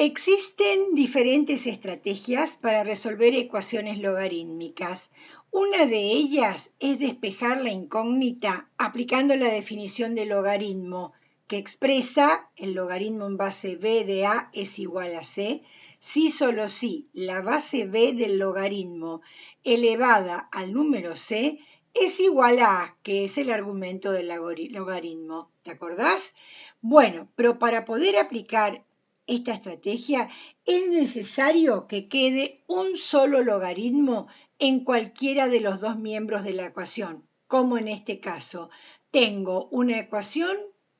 Existen diferentes estrategias para resolver ecuaciones logarítmicas. Una de ellas es despejar la incógnita aplicando la definición de logaritmo, que expresa el logaritmo en base b de a es igual a c, si solo si la base b del logaritmo elevada al número c es igual a, que es el argumento del logaritmo. ¿Te acordás? Bueno, pero para poder aplicar esta estrategia es necesario que quede un solo logaritmo en cualquiera de los dos miembros de la ecuación, como en este caso. Tengo una ecuación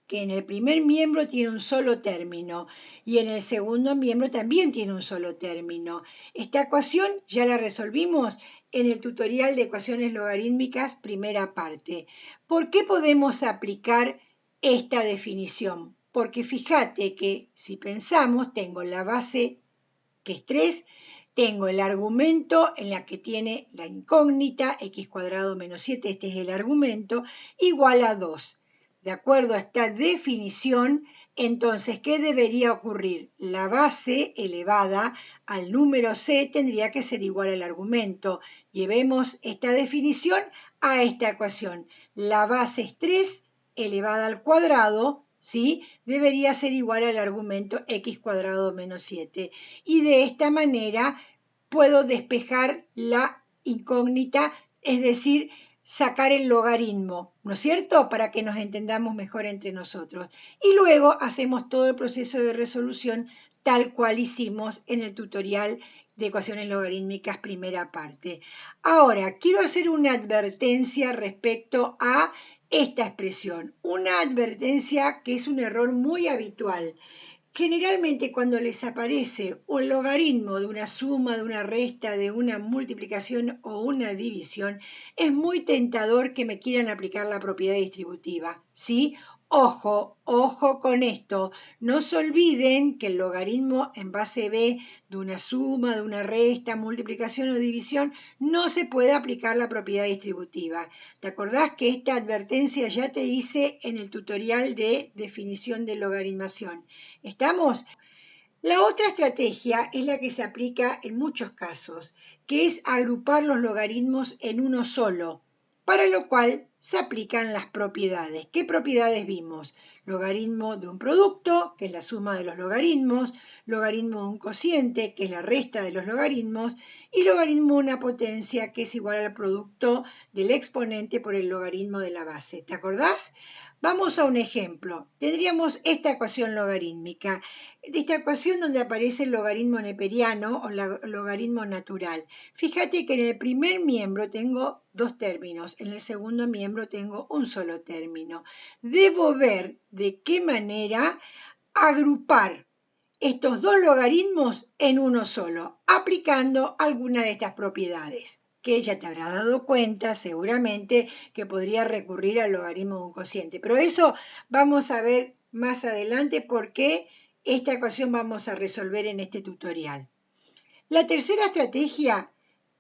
que en el primer miembro tiene un solo término y en el segundo miembro también tiene un solo término. Esta ecuación ya la resolvimos en el tutorial de ecuaciones logarítmicas, primera parte. ¿Por qué podemos aplicar esta definición? Porque fíjate que si pensamos, tengo la base, que es 3, tengo el argumento en la que tiene la incógnita, x cuadrado menos 7, este es el argumento, igual a 2. De acuerdo a esta definición, entonces, ¿qué debería ocurrir? La base elevada al número c tendría que ser igual al argumento. Llevemos esta definición a esta ecuación. La base es 3 elevada al cuadrado, ¿sí? Debería ser igual al argumento x cuadrado menos 7. Y de esta manera puedo despejar la incógnita, es decir, sacar el logaritmo, ¿no es cierto? Para que nos entendamos mejor entre nosotros. Y luego hacemos todo el proceso de resolución tal cual hicimos en el tutorial de ecuaciones logarítmicas primera parte. Ahora, quiero hacer una advertencia respecto a esta expresión, una advertencia que es un error muy habitual. Generalmente cuando les aparece un logaritmo de una suma, de una resta, de una multiplicación o una división, es muy tentador que me quieran aplicar la propiedad distributiva, ¿sí? Ojo, ojo con esto. No se olviden que el logaritmo en base b de una suma, de una resta, multiplicación o división, no se puede aplicar la propiedad distributiva. ¿Te acordás que esta advertencia ya te hice en el tutorial de definición de logaritmación? ¿Estamos? La otra estrategia es la que se aplica en muchos casos, que es agrupar los logaritmos en uno solo, para lo cual se aplican las propiedades. ¿Qué propiedades vimos? Logaritmo de un producto, que es la suma de los logaritmos, logaritmo de un cociente, que es la resta de los logaritmos, y logaritmo de una potencia, que es igual al producto del exponente por el logaritmo de la base. ¿Te acordás? Vamos a un ejemplo. Tendríamos esta ecuación logarítmica, esta ecuación donde aparece el logaritmo neperiano o logaritmo natural. Fíjate que en el primer miembro tengo dos términos, en el segundo miembro tengo un solo término. Debo ver de qué manera agrupar estos dos logaritmos en uno solo, aplicando alguna de estas propiedades, que ya te habrás dado cuenta seguramente que podría recurrir al logaritmo de un cociente. Pero eso vamos a ver más adelante porque esta ecuación vamos a resolver en este tutorial. La tercera estrategia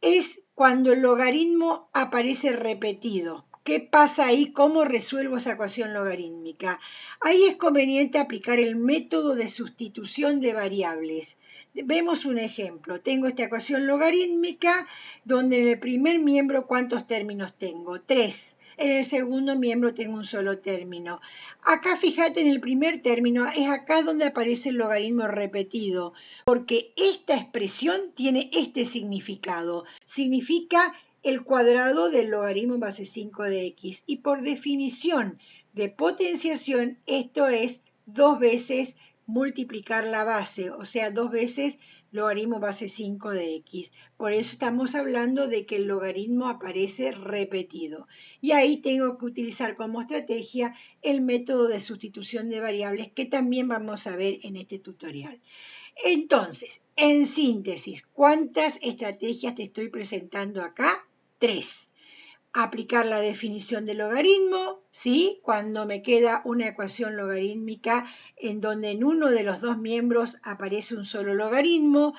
es cuando el logaritmo aparece repetido. ¿Qué pasa ahí? ¿Cómo resuelvo esa ecuación logarítmica? Ahí es conveniente aplicar el método de sustitución de variables. Vemos un ejemplo. Tengo esta ecuación logarítmica donde en el primer miembro, ¿cuántos términos tengo? 3. En el segundo miembro tengo un solo término. Acá fíjate en el primer término, es acá donde aparece el logaritmo repetido, porque esta expresión tiene este significado. Significa el cuadrado del logaritmo en base 5 de x. Y por definición de potenciación, esto es 2 veces multiplicar la base, o sea, 2 veces logaritmo base 5 de x. Por eso estamos hablando de que el logaritmo aparece repetido. Y ahí tengo que utilizar como estrategia el método de sustitución de variables que también vamos a ver en este tutorial. Entonces, en síntesis, ¿cuántas estrategias te estoy presentando acá? 3. Aplicar la definición de logaritmo, ¿sí? Cuando me queda una ecuación logarítmica en donde en uno de los dos miembros aparece un solo logaritmo.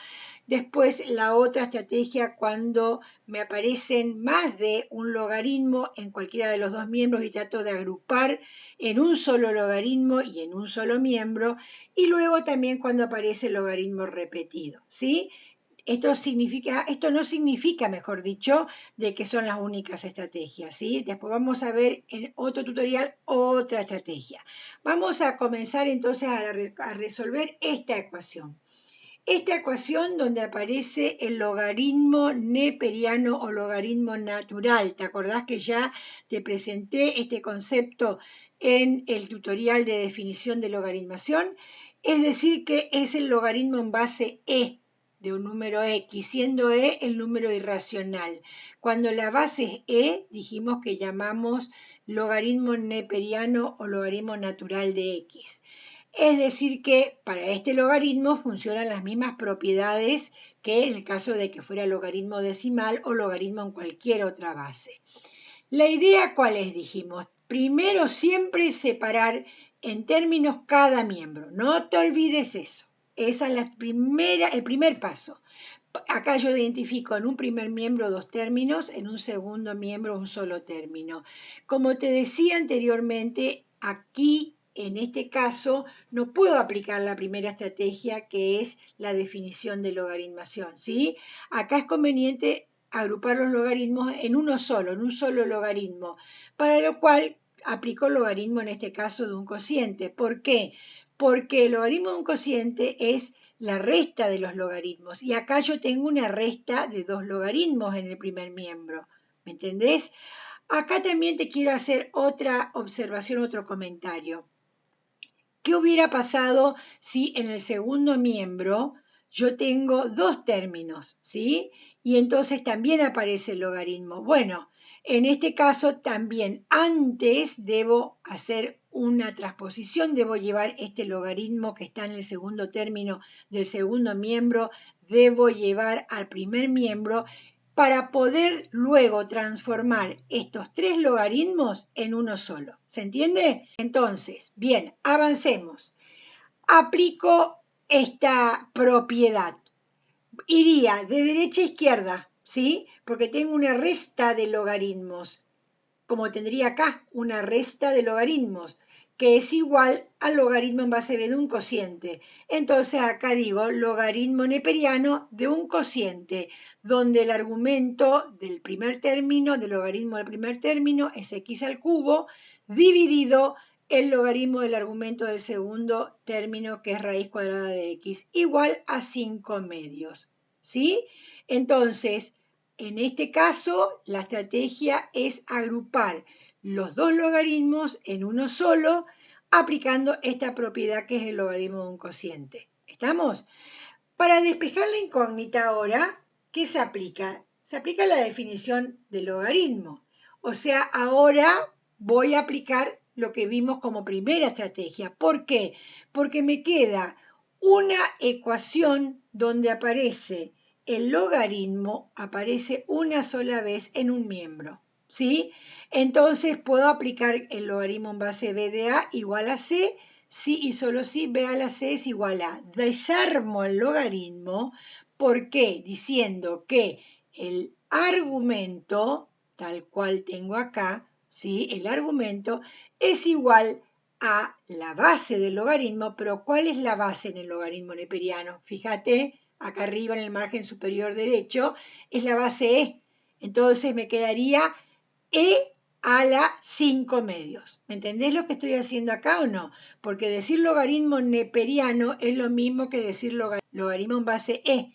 Después la otra estrategia cuando me aparecen más de un logaritmo en cualquiera de los dos miembros y trato de agrupar en un solo logaritmo y en un solo miembro. Y luego también cuando aparece el logaritmo repetido, ¿sí? Esto no significa, mejor dicho, de que son las únicas estrategias, ¿sí? Después vamos a ver en otro tutorial otra estrategia. Vamos a comenzar entonces a resolver esta ecuación. Esta ecuación donde aparece el logaritmo neperiano o logaritmo natural. ¿Te acordás que ya te presenté este concepto en el tutorial de definición de logaritmación? Es decir, que es el logaritmo en base e de un número x, siendo e el número irracional. Cuando la base es e, dijimos que llamamos logaritmo neperiano o logaritmo natural de x. Es decir que para este logaritmo funcionan las mismas propiedades que en el caso de que fuera logaritmo decimal o logaritmo en cualquier otra base. La idea, ¿cuál es? Dijimos, primero siempre separar en términos cada miembro. No te olvides eso. Esa es el primer paso. Acá yo identifico en un primer miembro dos términos, en un segundo miembro un solo término. Como te decía anteriormente, aquí en este caso no puedo aplicar la primera estrategia que es la definición de logaritmación, ¿sí? Acá es conveniente agrupar los logaritmos en un solo logaritmo, para lo cual aplico el logaritmo en este caso de un cociente. ¿Por qué? Porque el logaritmo de un cociente es la resta de los logaritmos y acá yo tengo una resta de dos logaritmos en el primer miembro, ¿me entendés? Acá también te quiero hacer otra observación, otro comentario. ¿Qué hubiera pasado si en el segundo miembro yo tengo dos términos, ¿sí? Y entonces también aparece el logaritmo. Bueno, en este caso también antes debo hacer una transposición, debo llevar este logaritmo que está en el segundo término del segundo miembro, debo llevar al primer miembro para poder luego transformar estos tres logaritmos en uno solo. ¿Se entiende? Entonces, bien, avancemos. Aplico esta propiedad. Iría de derecha a izquierda, ¿sí? Porque tengo una resta de logaritmos, como tendría acá una resta de logaritmos, que es igual al logaritmo en base b de un cociente. Entonces acá digo logaritmo neperiano de un cociente, donde el argumento del primer término, del logaritmo del primer término, es x al cubo, dividido el logaritmo del argumento del segundo término, que es raíz cuadrada de x, igual a 5 medios. ¿Sí? Entonces, en este caso, la estrategia es agrupar los dos logaritmos en uno solo, aplicando esta propiedad que es el logaritmo de un cociente. ¿Estamos? Para despejar la incógnita ahora, ¿qué se aplica? Se aplica la definición del logaritmo. O sea, ahora voy a aplicar lo que vimos como primera estrategia. ¿Por qué? Porque me queda una ecuación donde aparece el logaritmo, aparece una sola vez en un miembro, ¿sí? Entonces puedo aplicar el logaritmo en base b de a igual a c, sí y solo si b a la c es igual a. Desarmo el logaritmo, ¿por qué? Diciendo que el argumento, tal cual tengo acá, ¿sí? El argumento es igual a la base del logaritmo, pero ¿cuál es la base en el logaritmo neperiano? Fíjate, acá arriba en el margen superior derecho, es la base e. Entonces me quedaría e a la 5 medios. ¿Me entendés lo que estoy haciendo acá o no? Porque decir logaritmo neperiano es lo mismo que decir logaritmo en base e.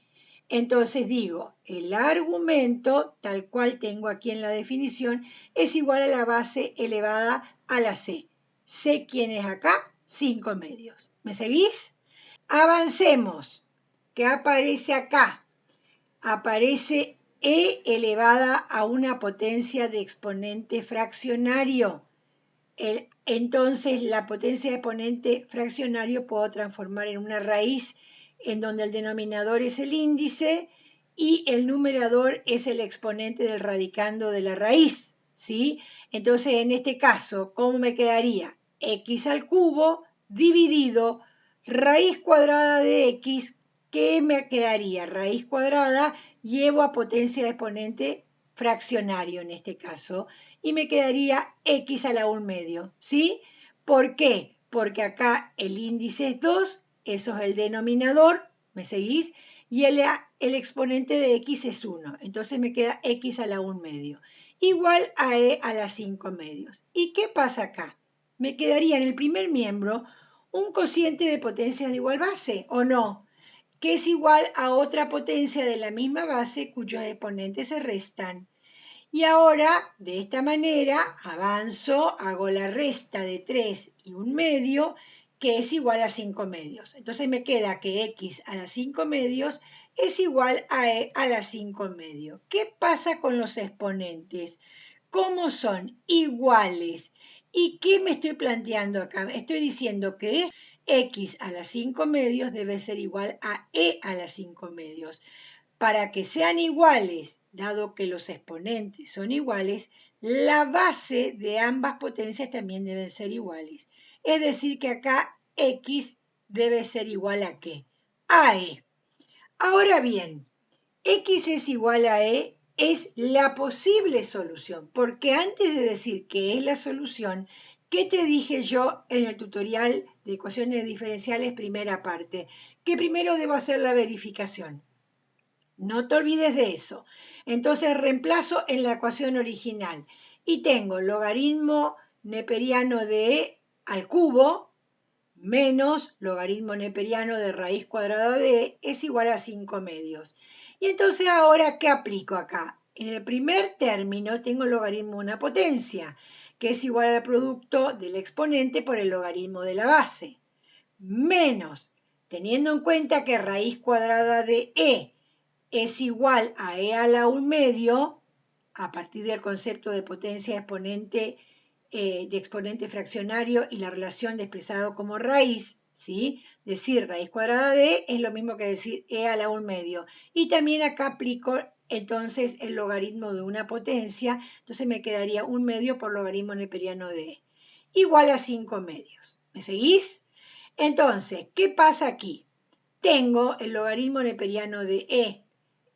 Entonces digo, el argumento, tal cual tengo aquí en la definición, es igual a la base elevada a la c. ¿C quién es acá? 5 medios. ¿Me seguís? Avancemos. ¿Qué aparece acá? Aparece e elevada a una potencia de exponente fraccionario. Entonces, la potencia de exponente fraccionario puedo transformar en una raíz en donde el denominador es el índice y el numerador es el exponente del radicando de la raíz, ¿sí? Entonces, en este caso, ¿cómo me quedaría? X al cubo dividido raíz cuadrada de x, ¿qué me quedaría? Raíz cuadrada, llevo a potencia de exponente fraccionario en este caso, y me quedaría x a la 1/2, ¿sí? ¿Por qué? Porque acá el índice es 2, eso es el denominador, ¿me seguís? Y el exponente de x es 1, entonces me queda x a la 1/2, igual a e a la 5/2. ¿Y qué pasa acá? Me quedaría en el primer miembro un cociente de potencias de igual base, ¿o no? Que es igual a otra potencia de la misma base cuyos exponentes se restan. Y ahora, de esta manera, avanzo, hago la resta de 3 y 1/2, que es igual a 5/2. Entonces me queda que x a la 5/2 es igual a e a la 5/2. ¿Qué pasa con los exponentes? ¿Cómo son? Iguales. ¿Y qué me estoy planteando acá? Estoy diciendo que x a la 5/2 debe ser igual a e a la 5/2. Para que sean iguales, dado que los exponentes son iguales, la base de ambas potencias también deben ser iguales. Es decir, que acá x debe ser igual a ¿qué? A e. Ahora bien, x es igual a e es la posible solución, porque antes de decir que es la solución, ¿qué te dije yo en el tutorial de ecuaciones diferenciales primera parte? Que primero debo hacer la verificación. No te olvides de eso. Entonces reemplazo en la ecuación original y tengo logaritmo neperiano de e al cubo menos logaritmo neperiano de raíz cuadrada de e es igual a 5/2. Y entonces ahora, ¿qué aplico acá? En el primer término tengo logaritmo de una potencia, que es igual al producto del exponente por el logaritmo de la base, menos, teniendo en cuenta que raíz cuadrada de e es igual a e a la 1/2, a partir del concepto de potencia exponente, de exponente fraccionario y la relación de expresado como raíz, ¿sí? Decir raíz cuadrada de e es lo mismo que decir e a la 1/2. Y también acá aplico entonces el logaritmo de una potencia, entonces me quedaría 1/2 por logaritmo neperiano de e, igual a 5/2. ¿Me seguís? Entonces, ¿qué pasa aquí? Tengo el logaritmo neperiano de e.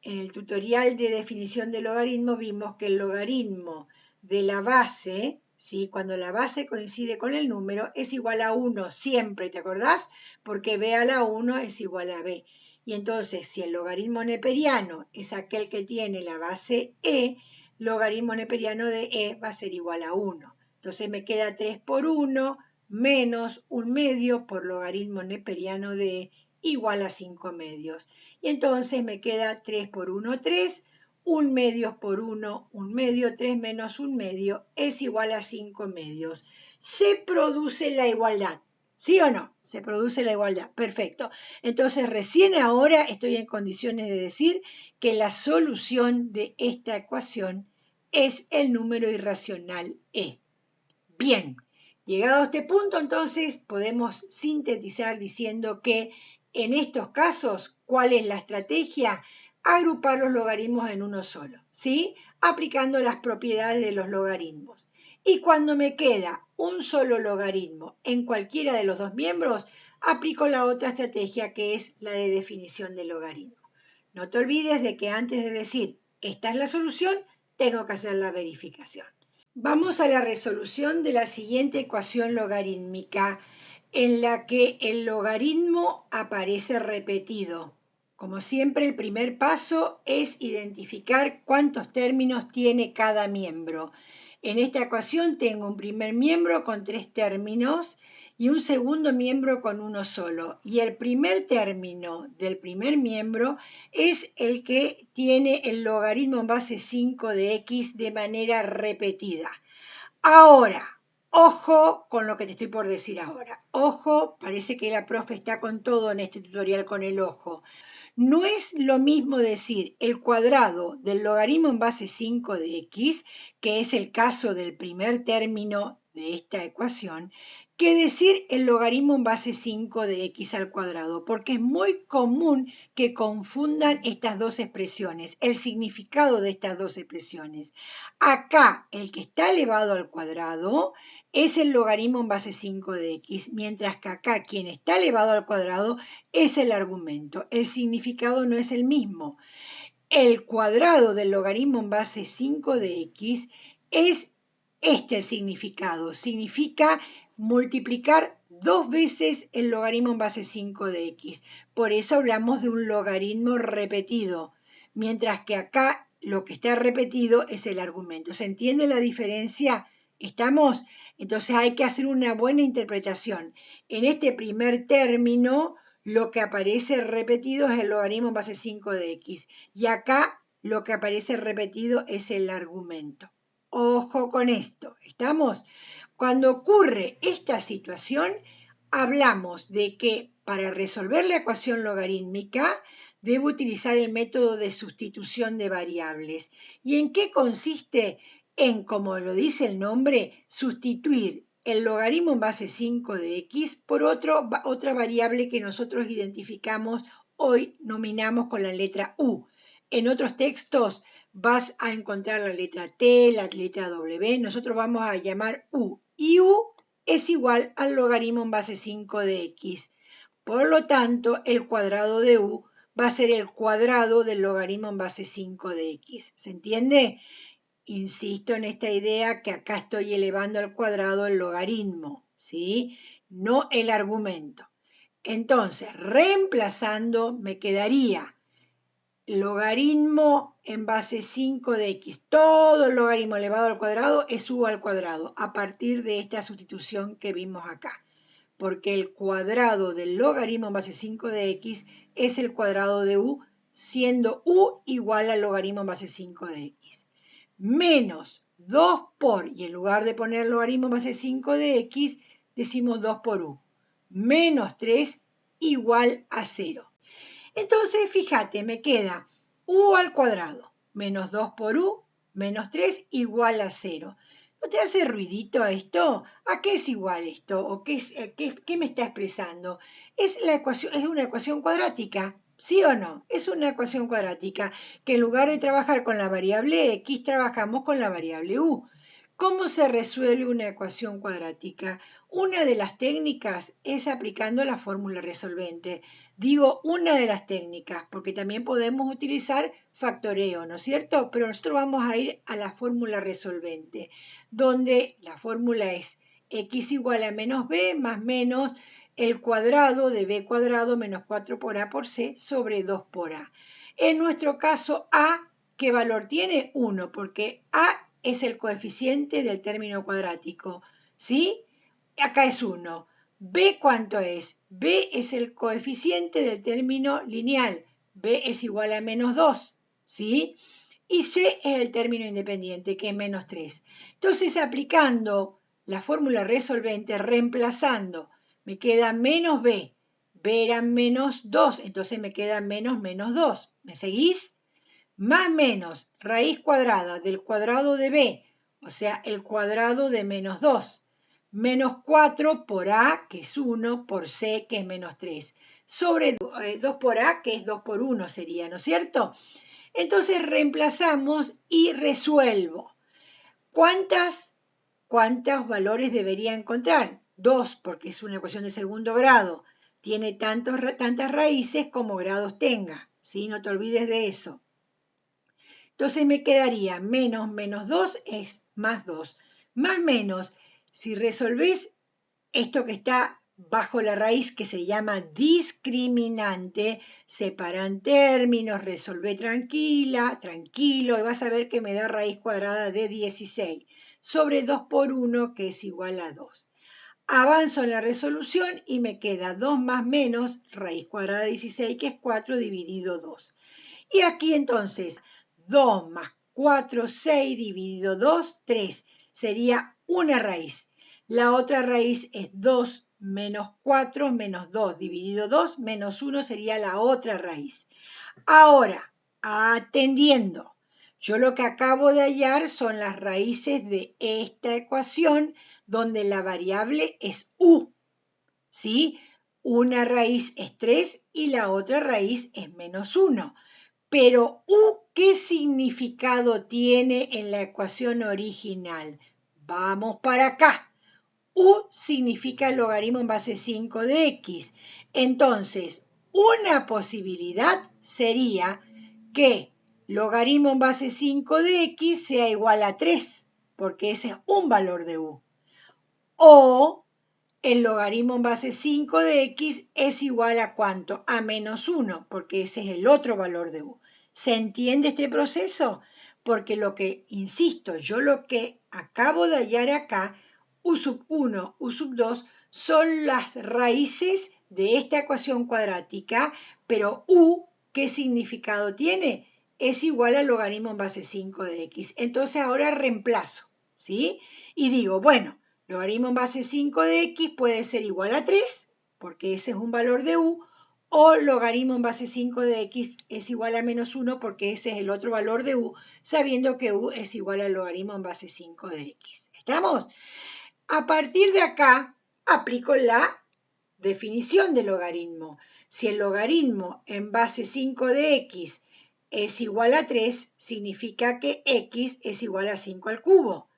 En el tutorial de definición de logaritmo vimos que el logaritmo de la base, ¿sí? Cuando la base coincide con el número, es igual a 1 siempre, ¿te acordás? Porque b a la 1 es igual a b. Y entonces, si el logaritmo neperiano es aquel que tiene la base e, logaritmo neperiano de e va a ser igual a 1. Entonces me queda 3 por 1 menos 1/2 por logaritmo neperiano de e igual a 5/2. Y entonces me queda 3 por 1, 3, 1/2 por 1, 1/2, 3 menos 1/2 es igual a 5/2. Se produce la igualdad, ¿sí o no? Se produce la igualdad, perfecto. Entonces recién ahora estoy en condiciones de decir que la solución de esta ecuación es el número irracional e. Bien, llegado a este punto entonces podemos sintetizar diciendo que en estos casos, ¿cuál es la estrategia? Agrupar los logaritmos en uno solo, ¿sí? Aplicando las propiedades de los logaritmos. Y cuando me queda un solo logaritmo en cualquiera de los dos miembros, aplico la otra estrategia que es la de definición de logaritmo. No te olvides de que antes de decir esta es la solución, tengo que hacer la verificación. Vamos a la resolución de la siguiente ecuación logarítmica, en la que el logaritmo aparece repetido. Como siempre, el primer paso es identificar cuántos términos tiene cada miembro. En esta ecuación tengo un primer miembro con 3 términos y un segundo miembro con uno solo. Y el primer término del primer miembro es el que tiene el logaritmo en base 5 de x de manera repetida. Ahora, ojo con lo que te estoy por decir ahora. Ojo, parece que la profe está con todo en este tutorial con el ojo. No es lo mismo decir el cuadrado del logaritmo en base 5 de x, que es el caso del primer término de esta ecuación que decir el logaritmo en base 5 de x al cuadrado, porque es muy común que confundan estas dos expresiones, el significado de estas dos expresiones. Acá, el que está elevado al cuadrado es el logaritmo en base 5 de x, mientras que acá, quien está elevado al cuadrado es el argumento. El significado no es el mismo. El cuadrado del logaritmo en base 5 de x es el significado. Significa multiplicar 2 veces el logaritmo en base 5 de x. Por eso hablamos de un logaritmo repetido, mientras que acá lo que está repetido es el argumento. ¿Se entiende la diferencia? ¿Estamos? Entonces hay que hacer una buena interpretación. En este primer término, lo que aparece repetido es el logaritmo en base 5 de x. Y acá lo que aparece repetido es el argumento. Ojo con esto, ¿estamos? Cuando ocurre esta situación, hablamos de que para resolver la ecuación logarítmica debo utilizar el método de sustitución de variables. ¿Y en qué consiste? En, como lo dice el nombre, sustituir el logaritmo en base 5 de x por otra variable que nosotros identificamos, hoy nominamos con la letra u. En otros textos vas a encontrar la letra T, la letra W, nosotros vamos a llamar u, y u es igual al logaritmo en base 5 de x. Por lo tanto, el cuadrado de u va a ser el cuadrado del logaritmo en base 5 de x. ¿Se entiende? Insisto en esta idea que acá estoy elevando al cuadrado el logaritmo, ¿sí? No el argumento. Entonces, reemplazando, me quedaría logaritmo en base 5 de x. Todo el logaritmo elevado al cuadrado es u al cuadrado, a partir de esta sustitución que vimos acá. Porque el cuadrado del logaritmo en base 5 de x es el cuadrado de u, siendo u igual al logaritmo en base 5 de x. Menos 2 por, y en lugar de poner logaritmo en base 5 de x, decimos 2 por u. Menos 3 igual a 0. Entonces, fíjate, me queda u al cuadrado, menos 2 por u, menos 3 igual a 0. ¿No te hace ruidito esto? ¿A qué es igual esto? ¿O qué me está expresando? Es una ecuación cuadrática, ¿sí o no? Es una ecuación cuadrática que en lugar de trabajar con la variable x, trabajamos con la variable u. ¿Cómo se resuelve una ecuación cuadrática? Una de las técnicas es aplicando la fórmula resolvente. Digo una de las técnicas porque también podemos utilizar factoreo, ¿no es cierto? Pero nosotros vamos a ir a la fórmula resolvente, donde la fórmula es x igual a menos b más menos el cuadrado de b cuadrado menos 4 por a por c sobre 2 por a. En nuestro caso, a, ¿qué valor tiene? 1, porque a es el coeficiente del término cuadrático, ¿sí? Acá es 1. B, ¿cuánto es? B es el coeficiente del término lineal. B es igual a menos 2, ¿sí? Y C es el término independiente, que es menos 3. Entonces, aplicando la fórmula resolvente, reemplazando, me queda menos B. B era menos 2, entonces me queda menos 2. ¿Me seguís? Más menos raíz cuadrada del cuadrado de b, o sea, el cuadrado de menos 2, menos 4 por a, que es 1, por c, que es menos 3, sobre 2 por a, que es 2 por 1 sería, ¿no es cierto? Entonces reemplazamos y resuelvo. ¿Cuántos valores debería encontrar? 2, porque es una ecuación de segundo grado. Tiene tantas raíces como grados tenga, ¿sí? No te olvides de eso. Entonces me quedaría menos 2 es más 2. Más menos, si resolvés esto que está bajo la raíz que se llama discriminante, separan términos, resolvé tranquilo, y vas a ver que me da raíz cuadrada de 16 sobre 2 por 1, que es igual a 2. Avanzo en la resolución y me queda 2 más menos raíz cuadrada de 16, que es 4 dividido 2. Y aquí entonces 2 más 4, 6 dividido 2, 3. Sería una raíz. La otra raíz es 2 menos 4 menos 2 dividido 2 menos 1 sería la otra raíz. Ahora, atendiendo, Yo lo que acabo de hallar son las raíces de esta ecuación donde la variable es u, ¿sí? Una raíz es 3 y la otra raíz es -1. Pero u, ¿qué significado tiene en la ecuación original? Vamos para acá. U significa el logaritmo en base 5 de x. Entonces, una posibilidad sería que logaritmo en base 5 de x sea igual a 3, porque ese es un valor de u. O el logaritmo en base 5 de x es igual a ¿cuánto? A -1, porque ese es el otro valor de u. ¿Se entiende este proceso? Porque insisto, yo lo que acabo de hallar acá, u sub 1, u sub 2, son las raíces de esta ecuación cuadrática, pero u, ¿qué significado tiene? Es igual al logaritmo en base 5 de x. Entonces ahora reemplazo, ¿sí? Y digo, bueno, logaritmo en base 5 de x puede ser igual a 3, porque ese es un valor de u, o logaritmo en base 5 de x es igual a -1, porque ese es el otro valor de u, sabiendo que u es igual al logaritmo en base 5 de x. ¿Estamos? A partir de acá, aplico la definición de logaritmo. Si el logaritmo en base 5 de x es igual a 3, significa que x es igual a 5 al cubo.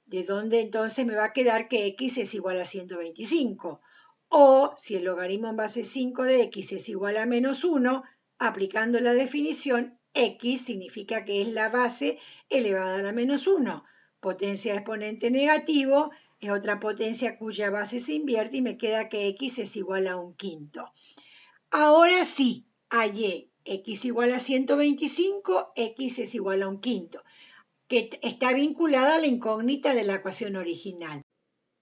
¿De dónde entonces me va a quedar que x es igual a 125? O si el logaritmo en base 5 de x es igual a -1, aplicando la definición, x significa que es la base elevada a la -1. Potencia de exponente negativo es otra potencia cuya base se invierte y me queda que x es igual a 1/5. Ahora sí, hallé x igual a 125, x es igual a 1/5. Que está vinculada a la incógnita de la ecuación original.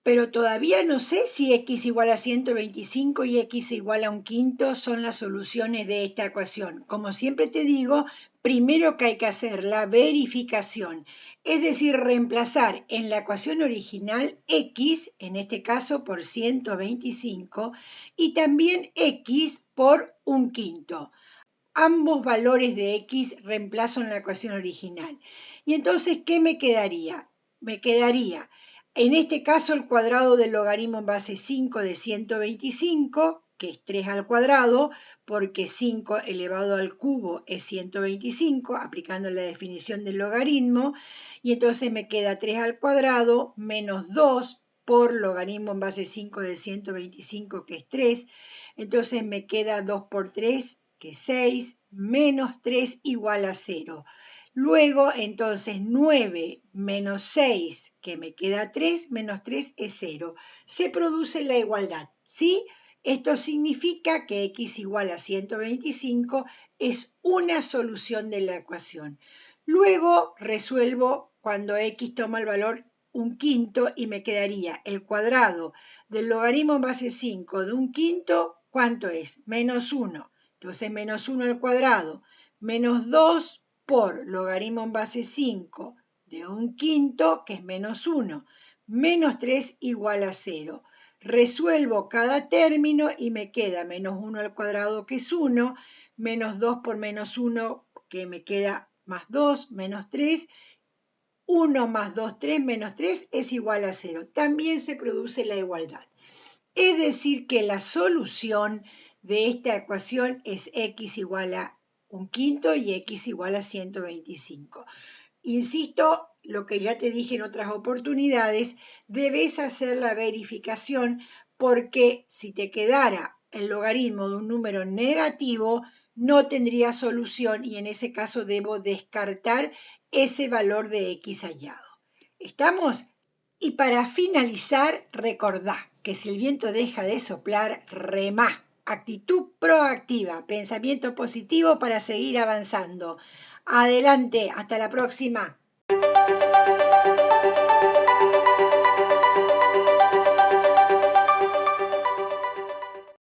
Pero todavía no sé si x igual a 125 y x igual a 1/5 son las soluciones de esta ecuación. Como siempre te digo, primero que hay que hacer la verificación, es decir, reemplazar en la ecuación original x, en este caso por 125, y también x por 1/5. Ambos valores de x reemplazo en la ecuación original. Y entonces, ¿qué me quedaría? Me quedaría, en este caso, el cuadrado del logaritmo en base 5 de 125, que es 3 al cuadrado, porque 5 elevado al cubo es 125, aplicando la definición del logaritmo. Y entonces me queda 3 al cuadrado menos 2 por logaritmo en base 5 de 125, que es 3. Entonces me queda 2 por 3, que 6, menos 3 igual a 0. Luego, entonces, 9 menos 6, que me queda 3, menos 3 es 0. Se produce la igualdad, ¿sí? Esto significa que x igual a 125 es una solución de la ecuación. Luego resuelvo cuando x toma el valor 1/5 y me quedaría el cuadrado del logaritmo en base 5 de 1/5, ¿cuánto es? Menos 1. Entonces, menos 1 al cuadrado, menos 2 por logaritmo en base 5 de 1/5, que es menos 1, menos 3 igual a 0. Resuelvo cada término y me queda menos 1 al cuadrado, que es 1, menos 2 por menos 1, que me queda más 2, menos 3, 1 más 2, 3, menos 3 es igual a 0. También se produce la igualdad. Es decir, que la solución de esta ecuación es x igual a 1/5 y x igual a 125. Insisto, lo que ya te dije en otras oportunidades, debes hacer la verificación porque si te quedara el logaritmo de un número negativo, no tendría solución y en ese caso debo descartar ese valor de x hallado. ¿Estamos? Y para finalizar, recordá que si el viento deja de soplar, remá. Actitud proactiva, pensamiento positivo para seguir avanzando. Adelante, hasta la próxima.